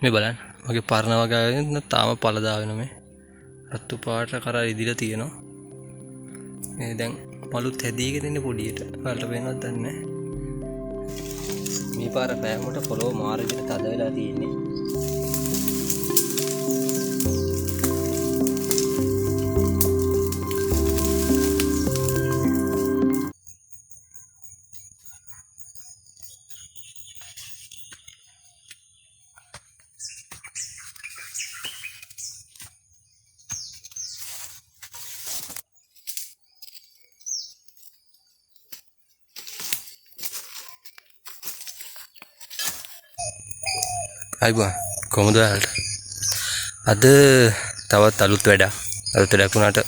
මේ බලන්න මගේ පරණ වගාවෙන් තාම පළ දාගෙන මේ රතු පාට කරා ඉදිලා තියෙනවා. මේ දැන් පළුත් හැදීගෙන ඉන්නේ පොඩියට. ඔයාලට පේනවද දන්නේ නැහැ. මේ පාර පෑමට පොළොව මාර විදිහට තද වෙලා තියෙන්නේ. අයිබා කොහොමද ඔයාලට? අද තවත් අලුත් වැඩක් වුණාට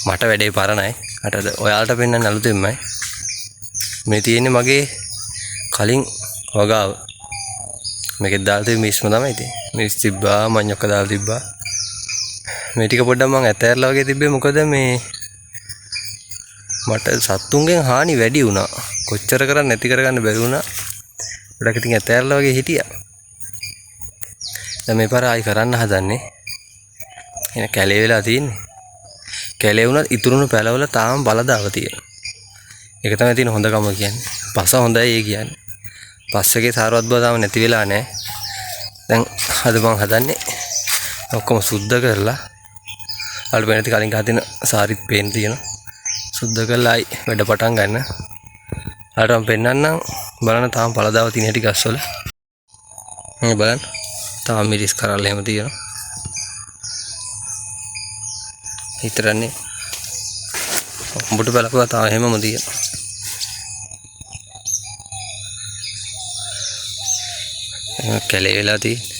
මට වැඩේ පරණයි. අද ඔයාලට පෙන්නන්න අලුතෙන්මයි. මේ තියෙන්නේ මගේ කලින් වගාව. මේකේ දාලා තිබ්බ මිශ්ම තමයි ඉතින්. මිස් තිබ්බා, මඤ්ඤොක්ක දාලා තිබ්බා. මේ ටික පොඩ්ඩක් මම ඇතෑරලා වගේ තිබ්බේ මොකද මේ මට සත්තුන්ගෙන් හානි වැඩි වුණා. කොච්චර කරන් නැති කරගන්න බැරි වුණා. ගොඩක් ඉතින් ඇතෑරලා වගේ හිටියා. දැන් මේ පාර ආයි කරන්න හදන්නේ. එන කැලේ වෙලා තියෙන්නේ. කැලේ වුණත් ඉතුරුණු පැලවල තාම බලදාව තියෙනවා. ඒක තමයි තියෙන හොඳකම කියන්නේ. පස හොඳයි ඒ කියන්නේ. පස්සගේ සාරවත් බව තාම නැති වෙලා නැහැ. දැන් අද මම හදන්නේ ඔක්කොම සුද්ධ කරලා අල්ප වෙනති කලින් ගහදින සාරිත් පේන තියෙනවා. සුද්ධ කරලා ආයි වැඩ පටන් ගන්න. අර මම පෙන්නන්නම් බලන්න තාම බලදාව තියෙන හැටි ගස්වල. මේ බලන්න. තාම මිරිස් කරල් එහෙම තියෙනවා. හිතරන්නේ උඹට බලපුවා තාම එහෙමම තියෙනවා. කැලේ වෙලා තියෙන්නේ.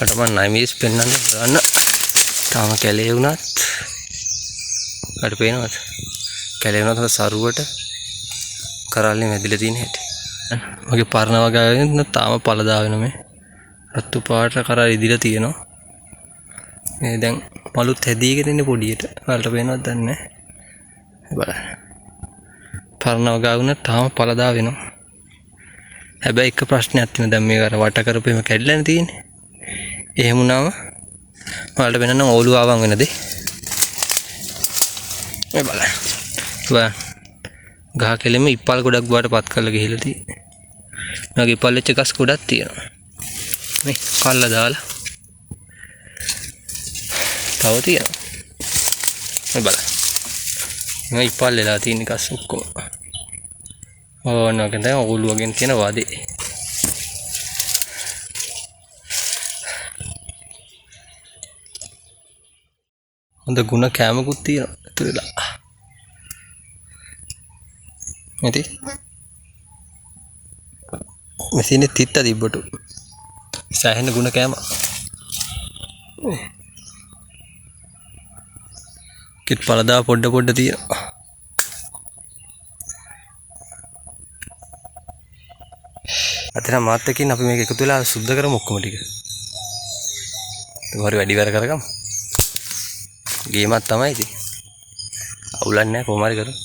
අර මම නයිමිස් පෙන්නන්න බලන්න. තාම කැලේ වුණත් අර පේනවද? කැලේ වුණත් සරුවට කරල්ලේ මැදිලා තියෙන හැටි. මගේ පරණ වගාවෙන් තාම පළ දාගෙන මේ රතු පාට කරා ඉදිලා තියෙනවා. මේ දැන් පළුත් හැදීගෙන ඉන්නේ පොඩියට. ඔයාලට පේනවද දන්නේ නැහැ. බලන්න. පරණ වගාවුන තාම පළ දා වෙනවා. හැබැයි එක ප්‍රශ්නයක් තියෙනවා. දැන් මේක අර වට කරපෙම කැඩලානේ තියෙන්නේ. එහෙම වුණාම ඔයාලට වෙනනම් ඕලුව ආවන් වෙනද? මේ බලන්න. බලන්න. ගහ කෙලෙම ඉප්පල් ගොඩක් බවට පත් කරලා ගිහිල්ලා තියෙන්නේ. මගේ ඉප්පල් වෙච්ච ගස් ගොඩක් තියෙනවා. මේ කල්ලා දාලා. තව තියෙනවා. මේ බලන්න. මේ ඉප්පල් වෙලා තියෙන ගස් ඔක්කොම. ඕනක දැන් ඕලුවගෙන් තියෙන වාදේ. හොඳ ಗುಣ කැමකුත් තියෙනවා. ඒතරලා. Nanti mesin titta තිබ්බට සෑහෙන ගුණ කෑම කිත් පළදා පොඩ තියෙනවා. අතන මාත් එක්කින් අපි මේක එකතු වෙලා සුද්ධ කරමු ඔක්කොම ටික. ඒක හරි වැඩි වැඩ කරගමු. ගේමක් තමයි ඉතින්. අවුලක් නැහැ කොහොම හරි කරමු.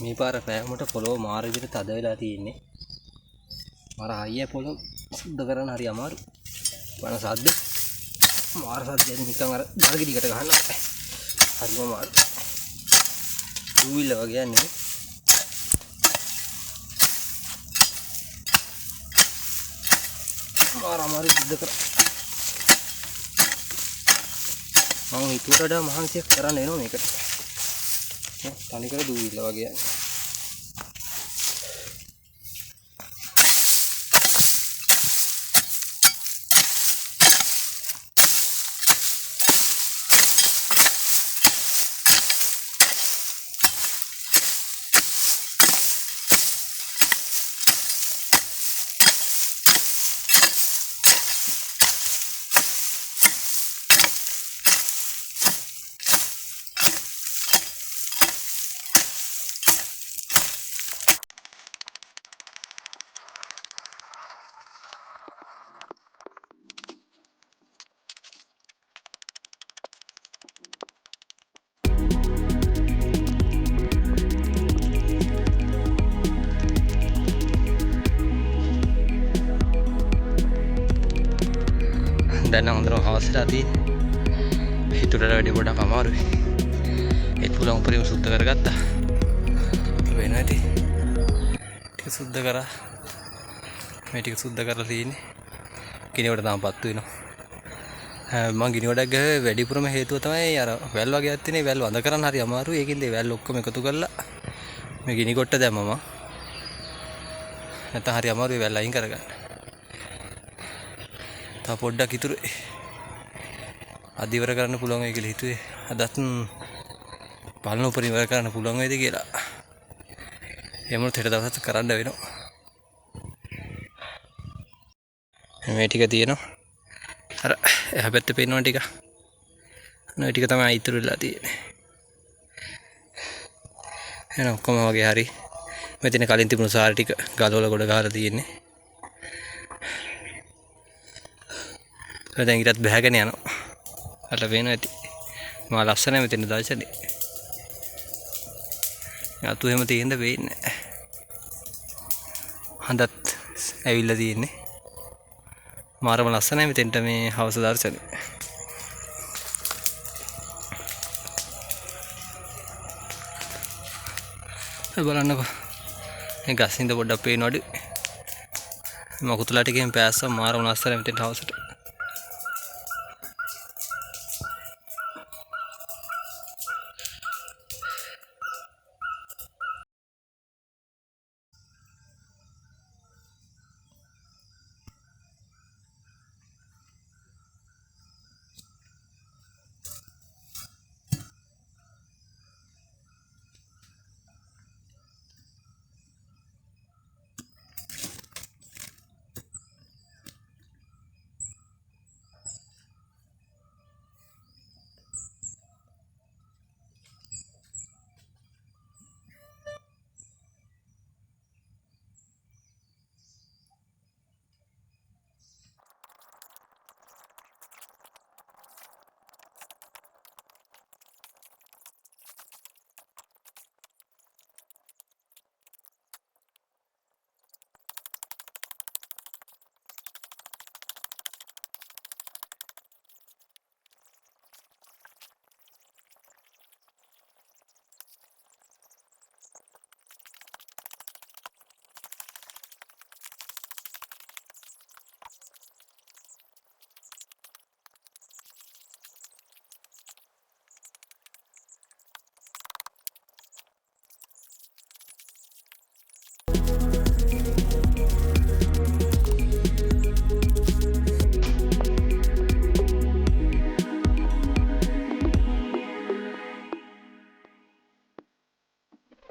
මේ පාර පෑමට පොළොව මාර විදිහට තද වෙලා තියෙන්නේ. මාර හයිය පොළොව සුද්ධ කරන්න හරි අමාරු. වන සද්ද මාර සද්දෙන් නිකන් අර ගල්ගෙඩියකට ගහනවා. හරිම අමාරු. ඌවිල්ල වගේ යන්නේ. මාර අමාරු සුද්ධ කරා. මම හිතුවට වඩා මහන්සියක් කරන්න එනවා මේකට. තනි කර දූවිල්ල වගේ යන්නේ. දැන් නම් හොඳටම හවසට තියෙන්නේ. හිතුවට වැඩි පොඩක් අමාරුයි. ඒත් පුළුවන් උපරිම සුද්ධ කරගත්තා. වෙනවා ඇති. ටික සුද්ධ කරා. මේ ටික සුද්ධ කරලා තියෙන්නේ. ගිනිවට තාම පත්තු වෙනවා. මම ගිනිවටක් ගහුවේ වැඩිපුරම හේතුව තමයි අර වැල් වගේක් තියෙනේ. වැල් වඳ කරන්න හරි අමාරුයි. ඒකින්ද ඒ වැල් ඔක්කොම එකතු කරලා මේ ගිනි කොට්ට දැම්මම. නැත්නම් හරි අමාරුයි වැල් අයින් කරගන්න. තා පොඩ්ඩක් ඉතුරුයි. අද ඉවර කරන්න පුළුවන් වෙයි කියලා හිතුවේ. අදත් බලන උපරිම ඉවර කරන්න පුළුවන් වෙයිද කියලා. එමුත් හෙට දවසට කරන්න වෙනවා. මේ ටික තියෙනවා. අර එහා පැත්තේ පේනවා ටික. මේ ටික තමයි ඉතුරු වෙලා තියෙන්නේ. එහෙනම් ඔක්කොම වගේ හරි. මෙතන කලින් තිබුණු සාර ටික ගලවලා ගොඩ ගහලා තියෙන්නේ. දැන් ඊටත් බහගෙන යනවා. අර වෙන ඇති. මා ලස්සනයි මෙතන දර්ශනේ. අතු එහෙම තියෙන්න වෙන්නේ නැහැ. හඳත් ඇවිල්ලා තියෙන්නේ. මාරම ලස්සනයි මෙතෙන්ට මේ හවස දර්ශනේ. බලන්නකෝ. මේ ගසින්ද පොඩ්ඩක් පේනවලු. මකුතුලා ටිකෙන් පෑස්සම මාරම ලස්සනයි මෙතෙන්ට හවසට.